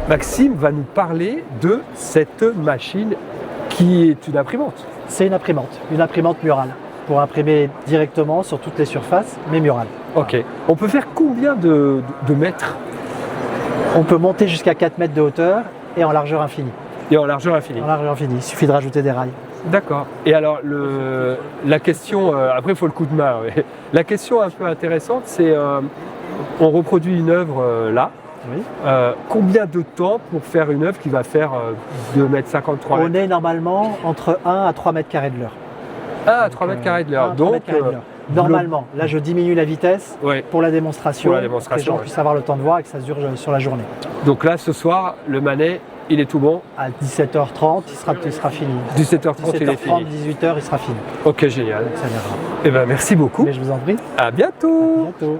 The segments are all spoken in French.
Maxime va nous parler de cette machine qui est une imprimante. C'est une imprimante murale pour imprimer directement sur toutes les surfaces, mais murale. Ok. On peut faire combien de mètres On peut monter jusqu'à 4 mètres de hauteur et en largeur infinie. et en largeur infinie? En largeur infinie, il suffit de rajouter des rails. D'accord. Et alors, la question, après il faut le coup de main, ouais. La question un peu intéressante, c'est, on reproduit une œuvre là. Oui. Combien de temps pour faire une œuvre qui va faire 2,53 m? On est normalement entre 1 à 3 mètres carrés de l'heure. 1 à 3 mètres carrés de l'heure. Donc, normalement, là je diminue la vitesse ouais. pour la démonstration, Pour la démonstration, que les gens ouais. puissent avoir le temps de voir et que ça dure sur la journée. Donc là, ce soir, le Manet, il est tout bon. À 17h30, il sera fini. 17h30, il est fini. 18h, il sera fini. Ok, génial. Ça viendra. Eh ben, merci beaucoup. Mais je vous en prie. À bientôt. À bientôt.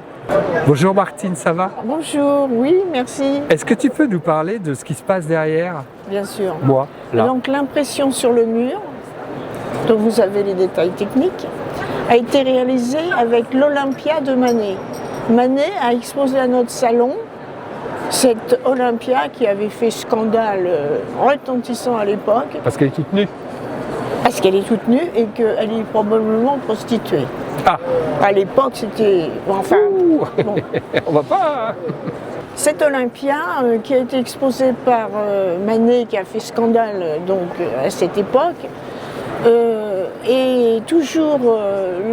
Bonjour Martine, ça va? Bonjour, oui, merci, Est-ce que tu peux nous parler de ce qui se passe derrière bien sûr. moi, là? Donc l'impression sur le mur, dont vous avez les détails techniques, a été réalisée avec l'Olympia de Manet. Manet a exposé à notre salon cette Olympia qui avait fait scandale retentissant à l'époque, Parce qu'elle est toute nue. parce qu'elle est toute nue et qu'elle est probablement prostituée. Ah, À l'époque, c'était... Enfin, ouh, bon. on va pas... Cette Olympia qui a été exposée par Manet, qui a fait scandale donc, à cette époque, et toujours,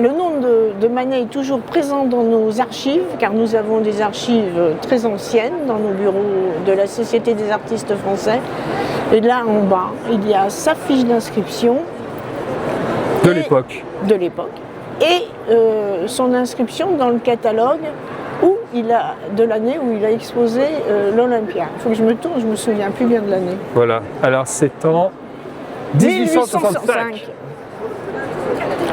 le nom de Manet est toujours présent dans nos archives, car nous avons des archives très anciennes dans nos bureaux de la Société des artistes français. Et là en bas, il y a sa fiche d'inscription. De l'époque. De l'époque. Et son inscription dans le catalogue de l'année où il a exposé l'Olympia. Il faut que je me tourne, je me souviens plus bien de l'année. Voilà. Alors c'est en 1865.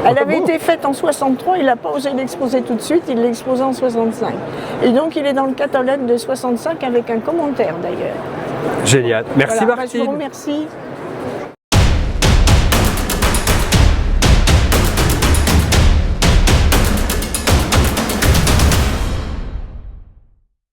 Elle avait été faite en 63, il n'a pas osé l'exposer tout de suite, il l'a exposée en 65. Et donc il est dans le catalogue de 65 avec un commentaire d'ailleurs. Génial. Merci Voilà, je vous Martine. remercie.